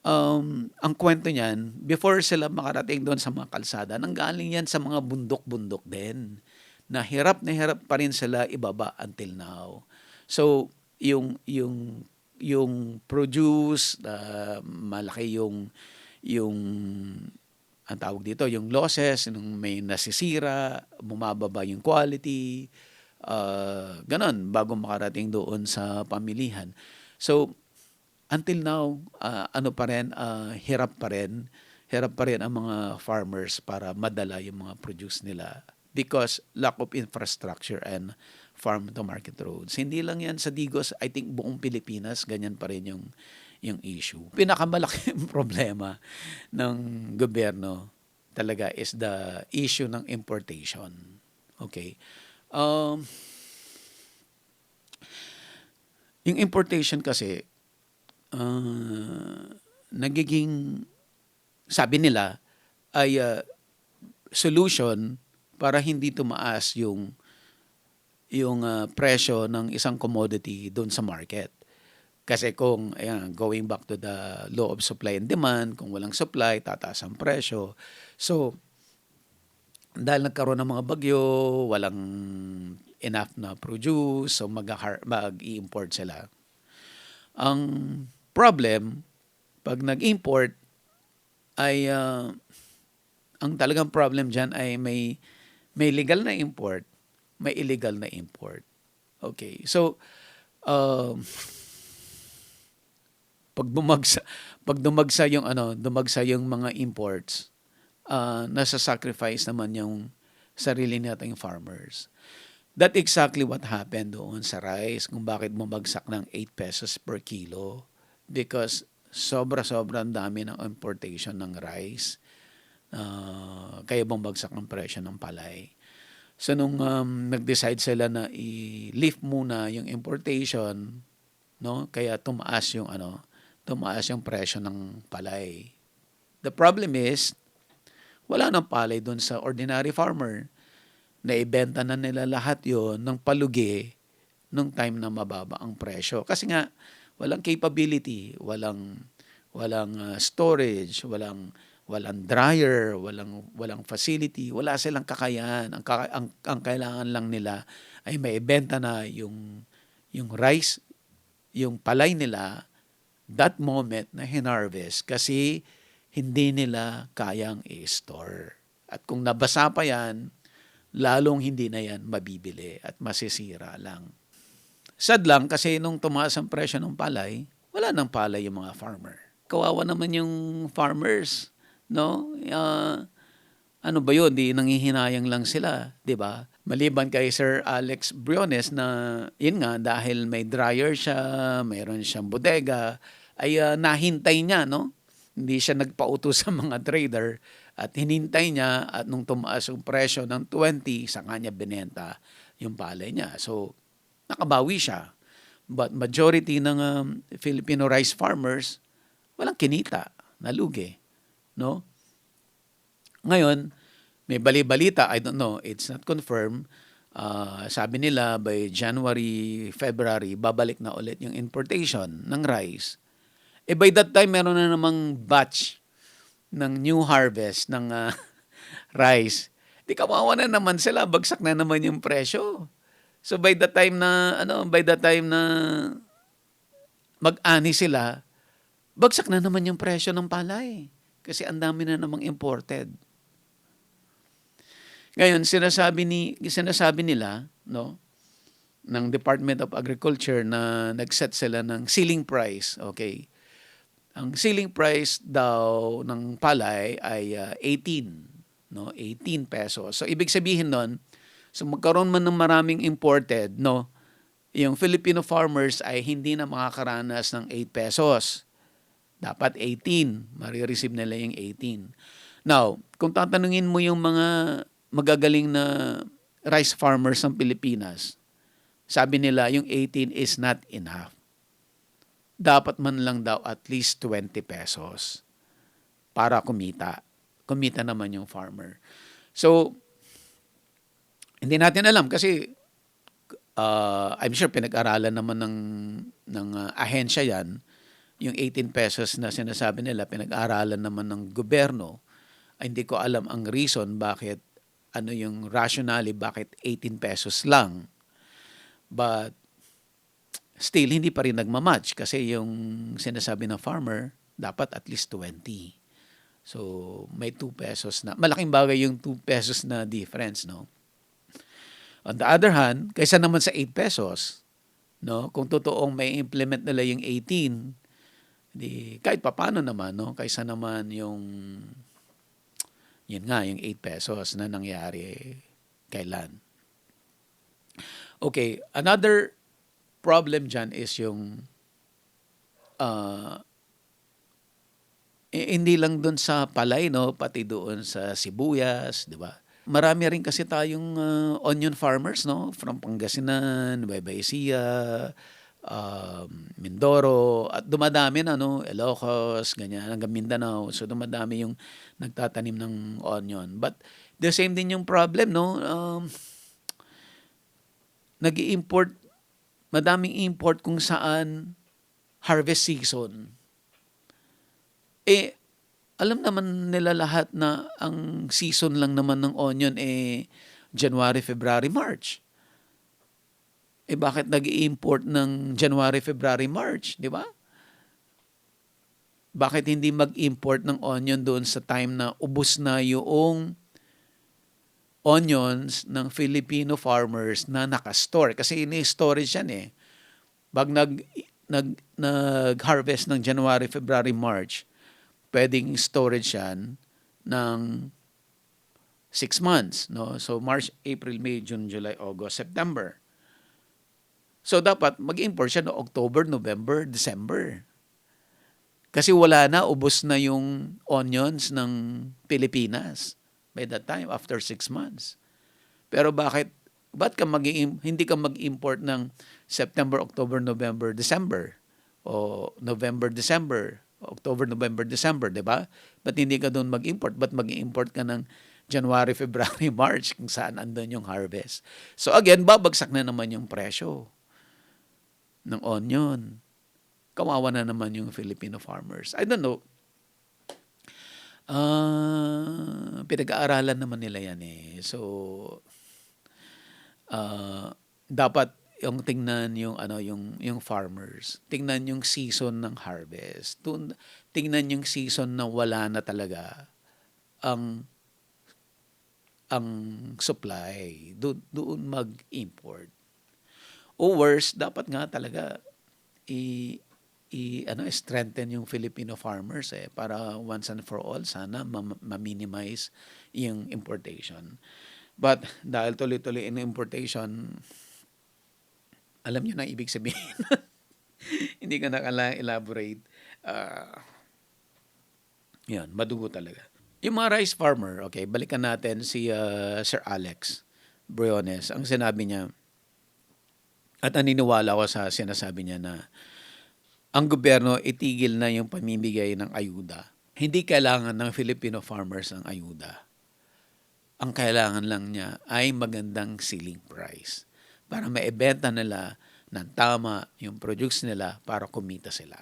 ang kwento niyan, before sila makarating doon sa mga kalsada, nanggaling yan sa mga bundok-bundok din. Na hirap pa rin sila ibaba until now. So yung produce, malaki yung ang tawag dito, yung losses, yung may nasisira, bumababa yung quality, ganon, bago makarating doon sa pamilihan. So, until now, ano pa rin, hirap pa rin ang mga farmers para madala yung mga produce nila because lack of infrastructure and farm-to-market roads. Hindi lang yan sa Digos, I think buong Pilipinas, ganyan pa rin yung issue. Pinakamalaking problema ng gobyerno talaga is the issue ng importation. Okay? Yung importation kasi, nagiging, sabi nila, ay solution para hindi tumaas yung presyo ng isang commodity doon sa market. Kasi kung going back to the law of supply and demand, kung walang supply, tataas ang presyo. So, dahil nagkaroon ng mga bagyo, walang enough na produce, so mag-i-import sila. Ang problem, pag nag-import, ay ang talagang problem dyan ay may legal na import, may illegal na import. Okay. So, pag dumagsa yung mga imports, nasa-sacrifice naman yung sarili nating farmers. That exactly what happened doon sa rice, kung bakit bumagsak ng 8 pesos per kilo. Because sobrang dami ng importation ng rice. Kaya bumagsak ng presyo ng palay. So nung nag-decide sila na i-lift muna yung importation, no, kaya tumaas yung presyo ng palay. The problem is wala nang palay doon sa ordinary farmer. Naibenta na nila lahat yon ng palugi nung time na mababa ang presyo. Kasi nga walang capability, walang storage, walang dryer, walang facility, wala silang kakayahan. Ang kailangan lang nila ay maibenta na yung rice, yung palay nila that moment na hinarvest kasi hindi nila kayang i-store. At kung nabasa pa yan, lalong hindi na yan mabibili at masisira lang. Sad lang kasi nung tumaas ang presyo ng palay, wala nang palay yung mga farmer. Kawawa naman yung farmers, no? Ano ba yun? Di nanghihinayang lang sila, di ba? Maliban kay Sir Alex Briones na yun nga, dahil may dryer siya, mayroon siyang bodega, ay nahintay niya, no? Hindi siya nagpautos sa mga trader at hinintay niya at nung tumaas yung presyo ng 20, sa kanya binenta yung palay niya. So, nakabawi siya. But majority ng Filipino rice farmers, walang kinita, nalugi, no? Ngayon, may bali-balita, I don't know, it's not confirmed. Sabi nila by January, February, babalik na ulit yung importation ng rice. By that time, meron na namang batch ng new harvest ng rice. Di kawawa na naman sila, bagsak na naman yung presyo. So by the time na mag-ani sila, bagsak na naman yung presyo ng palay kasi ang dami na namang imported. Ngayon sinasabi nila, no, ng Department of Agriculture na nag-set sila ng ceiling price, okay? Ang ceiling price daw ng palay ay 18, no, 18 pesos. So ibig sabihin nun, so magkaroon man ng maraming imported, no, yung Filipino farmers ay hindi na makakaranas ng 8 pesos. Dapat 18, marireceive nila yung 18. Now, kung tatanungin mo yung mga magagaling na rice farmers ng Pilipinas, sabi nila yung 18 is not enough. Dapat man lang daw at least 20 pesos para kumita. Kumita naman yung farmer. So, hindi natin alam kasi I'm sure pinag-aralan naman ng ahensya yan. Yung 18 pesos na sinasabi nila, pinag-aralan naman ng gobyerno. Ay, hindi ko alam ang reason bakit, ano yung rationale, bakit 18 pesos lang. But still, hindi pa rin nagmamatch kasi yung sinasabi ng farmer, dapat at least 20. So, may 2 pesos na. Malaking bagay yung 2 pesos na difference, no? On the other hand, kaysa naman sa 8 pesos, no? Kung totoong may implement nila yung 18, di kahit papaano naman, no? Kaysa naman yung yun nga, yung 8 pesos na nangyari kailan. Okay, another problem dyan is yung hindi lang doon sa palay, no, pati doon sa sibuyas, di ba? Marami rin kasi tayong onion farmers, no, from Pangasinan, Nueva Ecija, Mindoro, at dumadami na, no, Ilocos, ganyan, hanggang Mindanao. So dumadami yung nagtatanim ng onion. But the same din yung problem, no, nag-i-import, madaming import kung saan harvest season. Alam naman nila lahat na ang season lang naman ng onion January, February, March. Bakit nag-i-import ng January, February, March, di ba? Bakit hindi mag-import ng onion doon sa time na ubos na yung onions ng Filipino farmers na nakastore? Kasi ini-storage yan Pag nag-harvest ng January, February, March, pwedeng storage yan ng 6 months, no? So March, April, May, June, July, August, September. So dapat mag-import siya no October, November, December. Kasi wala na, ubos na yung onions ng Pilipinas by that time after 6 months. Pero ba't hindi ka mag-import ng September, October, November, December o November, December, October, November, December, 'di ba? Ba't hindi ka doon mag-import? Ba't mag-import ka ng January, February, March kung saan andun yung harvest? So again, babagsak na naman yung presyo ng onion. Kawawa na naman yung Filipino farmers. I don't know. Pinag-aaralan naman nila yan So, dapat yung tingnan yung farmers. Tingnan yung season ng harvest. Tingnan yung season na wala na talaga ang supply. Doon mag-import. O worse, dapat nga talaga strengthen yung Filipino farmers para once and for all sana ma-minimize yung importation. But dahil tuloy-tuloy in importation, alam niyo na ibig sabihin. Hindi ko na kailangang elaborate. Ah, Yan, madugo talaga. Yung mga rice farmer, okay, balikan natin si Sir Alex Briones. Ang sinabi niya, at naniniwala ko sa sinasabi niya na ang gobyerno itigil na yung pamimigay ng ayuda. Hindi kailangan ng Filipino farmers ang ayuda. Ang kailangan lang niya ay magandang selling price para maibenta nila ng tama yung produce nila para kumita sila.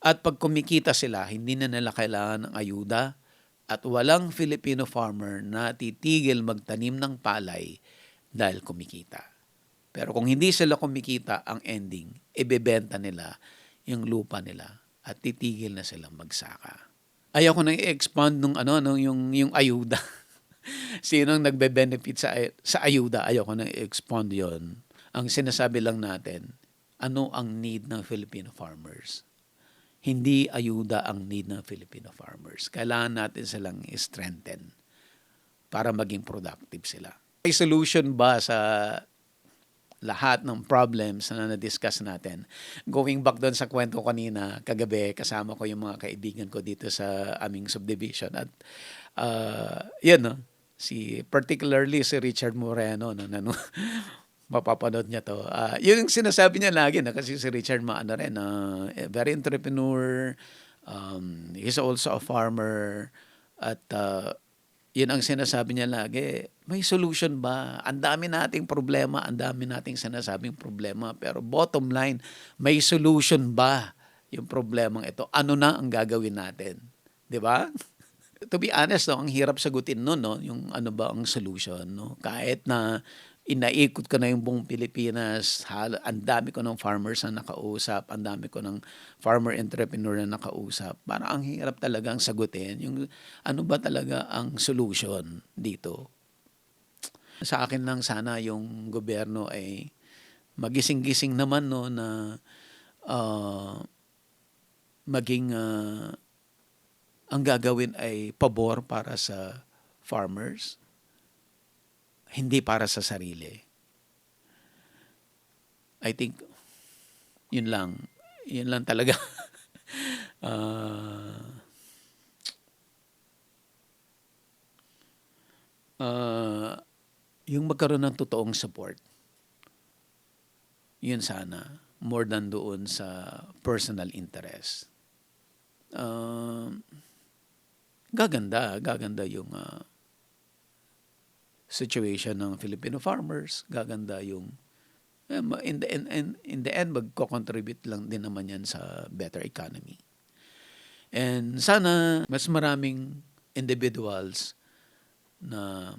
At pag kumikita sila, hindi na nila kailangan ng ayuda at walang Filipino farmer na titigil magtanim ng palay dahil kumikita. Pero kung hindi sila kumikita, ang ending, ibebenta nila yung lupa nila at titigil na silang magsaka. Ayaw ko nang i-expand yung ayuda. Sinong nagbe-benefit sa ayuda? Ayaw ko nang i-expand yon. Ang sinasabi lang natin, ano ang need ng Filipino farmers? Hindi ayuda ang need ng Filipino farmers. Kailangan natin silang strengthen para maging productive sila. May solution ba sa lahat ng problems na na-discuss natin? Going back doon sa kwento kanina, kagabi, kasama ko yung mga kaibigan ko dito sa aming subdivision. At yun, no? Particularly si Richard Moreno, no, mapapanood niya to. Yun yung sinasabi niya lagi na kasi si Richard maano rin, very entrepreneur, he's also a farmer, at yun ang sinasabi niya lagi, may solution ba? Ang dami nating problema, ang dami nating sinasabing problema, pero bottom line, may solution ba yung problemang ito? Ano na ang gagawin natin? 'Di ba? To be honest, no, ang hirap sagutin nun, no, yung ano ba ang solution, no? Kahit na inaikot ko na yung buong Pilipinas, ang dami ko ng farmers na nakausap, ang dami ko ng farmer entrepreneur na nakausap. Parang ang hirap talagang sagutin yung ano ba talaga ang solution dito. Sa akin lang sana yung gobyerno ay magising-gising naman, no, na maging ang gagawin ay pabor para sa farmers, hindi para sa sarili. I think yun lang. Yun lang talaga. uh, uh, yung magkaroon ng totoong support. Yun sana. More than doon sa personal interest. Gaganda yung situation ng Filipino farmers, gaganda yung in the end magko-contribute lang din naman yan sa better economy. And sana mas maraming individuals na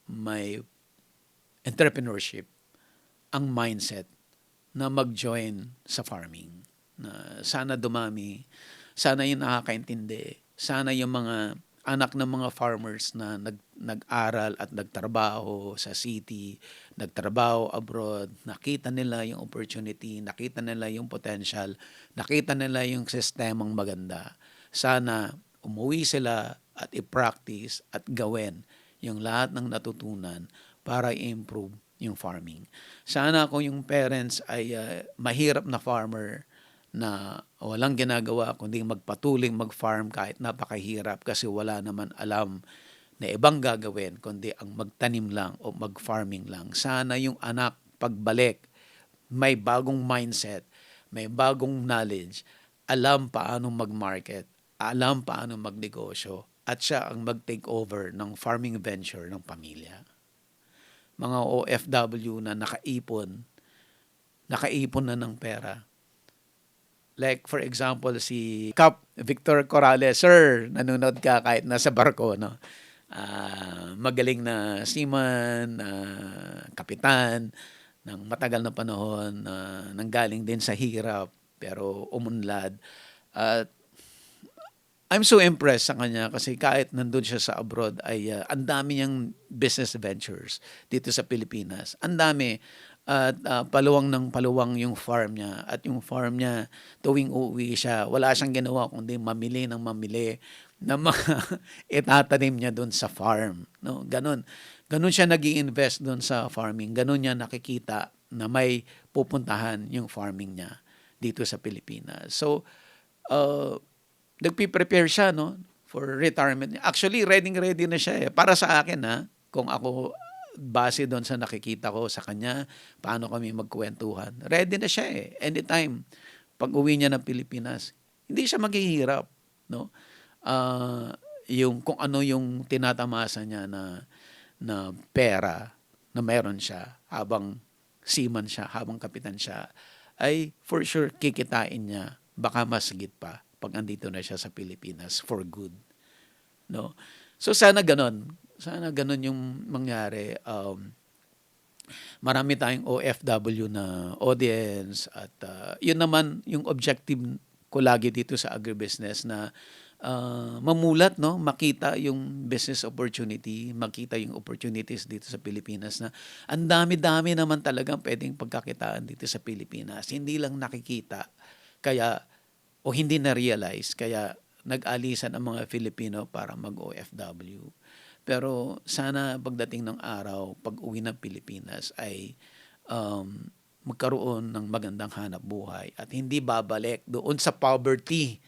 may entrepreneurship ang mindset na mag-join sa farming. Na sana dumami, sana yung nakakaintindi, sana yung mga anak ng mga farmers na nag-aral at nagtrabaho sa city, nagtrabaho abroad, nakita nila yung opportunity, nakita nila yung potential, nakita nila yung sistemang maganda. Sana umuwi sila at i-practice at gawin yung lahat ng natutunan para i-improve yung farming. Sana kung yung parents ay mahirap na farmer, na walang ginagawa kundi magpatuloy mag-farm kahit napakahirap kasi wala naman alam na ibang gagawin kundi ang magtanim lang o mag-farming lang. Sana yung anak pagbalik may bagong mindset, may bagong knowledge, alam paano mag-market, alam paano magnegosyo, at siya ang mag-take over ng farming venture ng pamilya. Mga OFW na nakaipon na ng pera. Like for example si Cap Victor Corrales, sir, nanonood ka kahit nasa barko, no? Magaling na seaman, kapitan ng matagal na panahon, nanggaling din sa hirap pero umunlad. At I'm so impressed sa kanya kasi kahit nandun siya sa abroad ay ang dami niyang business ventures dito sa Pilipinas. Ang dami. At paluwang ng paluwang yung farm niya. At yung farm niya, tuwing uuwi siya, wala siyang ginawa kundi mamili ng mga itatanim niya doon sa farm. No? Ganon siya nag-i-invest doon sa farming. Ganon niya nakikita na may pupuntahan yung farming niya dito sa Pilipinas. So, nagpi-prepare siya, no, for retirement. Actually, ready na siya eh. Para sa akin, kung ako base doon sa nakikita ko sa kanya, paano kami magkwentuhan. Ready na siya eh. Anytime, pag uwi niya ng Pilipinas, hindi siya maghihirap, no? Yung kung ano yung tinatamasa niya na pera na meron siya habang seaman siya, habang kapitan siya, ay for sure kikitain niya, baka mas higit pa pag andito na siya sa Pilipinas for good, no? So sana ganon yung mangyari. Marami tayong OFW na audience at yun naman yung objective ko lagi dito sa agribusiness na mamulat, no, makita yung business opportunity, makita yung opportunities dito sa Pilipinas na ang dami-dami naman talagang pwedeng pagkakitaan dito sa Pilipinas. Hindi lang nakikita kaya o hindi na-realize kaya nag-alisan ang mga Filipino para mag-OFW. Pero sana pagdating ng araw, pag uwi ng Pilipinas ay magkaroon ng magandang hanap buhay at hindi babalik doon sa poverty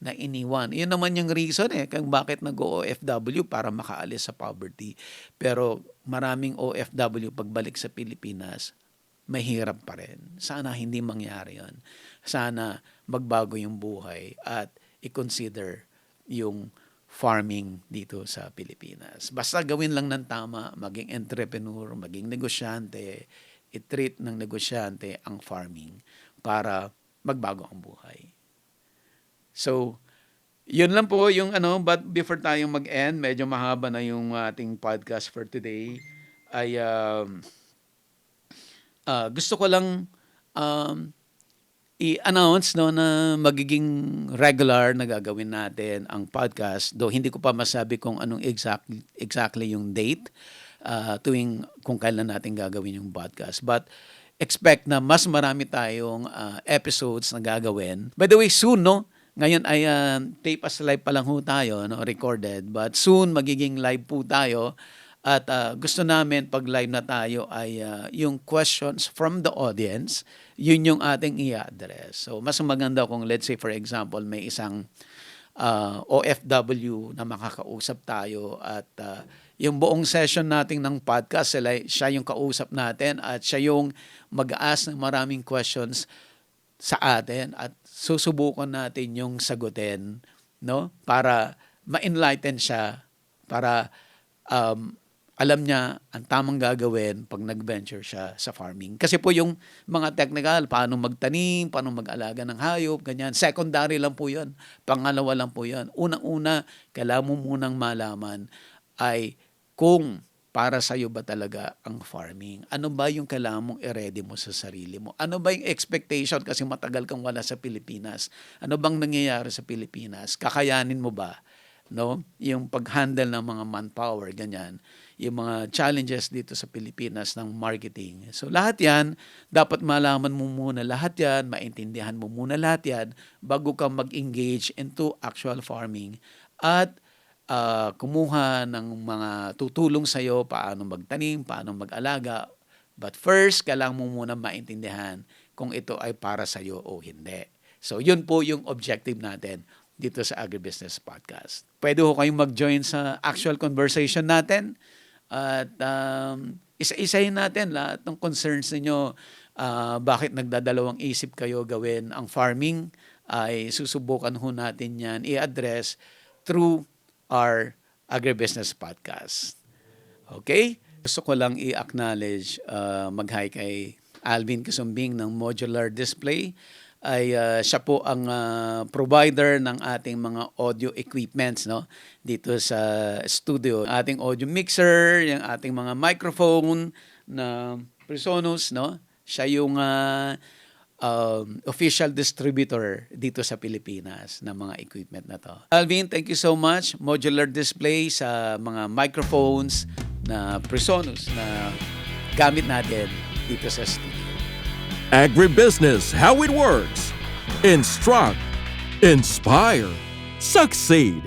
na iniwan. Yun naman yung reason kung bakit nag-OFW para makaalis sa poverty. Pero maraming OFW pagbalik sa Pilipinas, mahirap pa rin. Sana hindi mangyari yun. Sana magbago yung buhay at i-consider yung farming dito sa Pilipinas. Basta gawin lang ng tama, maging entrepreneur, maging negosyante, i-treat ng negosyante ang farming para magbago ang buhay. So, yun lang po yung but before tayong mag-end, medyo mahaba na yung ating podcast for today, ay gusto ko lang i-announce, no, na magiging regular na gagawin natin ang podcast, though hindi ko pa masabi kung anong exactly yung date tuwing kung kailan natin gagawin yung podcast. But expect na mas marami tayong episodes na gagawin. By the way, soon, no? Ngayon ay tape as live pa lang ho tayo, no, recorded. But soon, magiging live po tayo. At gusto namin pag live na tayo ay yung questions from the audience, yun yung ating i-address. So mas maganda kung let's say for example may isang OFW na makakausap tayo at yung buong session natin ng podcast, siya yung kausap natin at siya yung mag-ask ng maraming questions sa atin at susubukan natin yung sagutin, no? Para ma-enlighten siya, para alam niya ang tamang gagawin pag nag-venture siya sa farming. Kasi po yung mga technical, paano magtanim, paano mag-alaga ng hayop, ganyan, secondary lang po yun. Pangalawa lang po yun. Unang-una, kailangan mo munang malaman ay kung para sa'yo ba talaga ang farming. Ano ba yung kailangan mong i-ready mo sa sarili mo? Ano ba yung expectation kasi matagal kang wala sa Pilipinas? Ano bang nangyayari sa Pilipinas? Kakayanin mo ba? No? Yung pag-handle ng mga manpower, ganyan. Yung mga challenges dito sa Pilipinas ng marketing. So lahat yan, dapat malaman mo muna lahat yan, maintindihan mo muna lahat yan bago ka mag-engage into actual farming at kumuha ng mga tutulong sa'yo, paano magtanim, paano mag-alaga. But first, kailangan mo muna maintindihan kung ito ay para sa'yo o hindi. So yun po yung objective natin dito sa Agribusiness Podcast. Pwede ho kayong mag-join sa actual conversation natin at isa-isahin natin lahat ng concerns ninyo. Bakit nagdadalawang isip kayo gawin ang farming, ay susubukan ho natin yan i-address through our Agribusiness Podcast. Okay? Gusto ko lang i-acknowledge, mag-hi kay Alvin Kasumbing ng Modular Display. Ay siya po ang provider ng ating mga audio equipments, no, dito sa studio. Ating audio mixer, yung ating mga microphone na Presonus, no? Siya yung official distributor dito sa Pilipinas ng mga equipment na to. Alvin, thank you so much. Modular Display sa mga microphones na Presonus na gamit natin dito sa studio. Agribusiness, how it works. Instruct, inspire, succeed.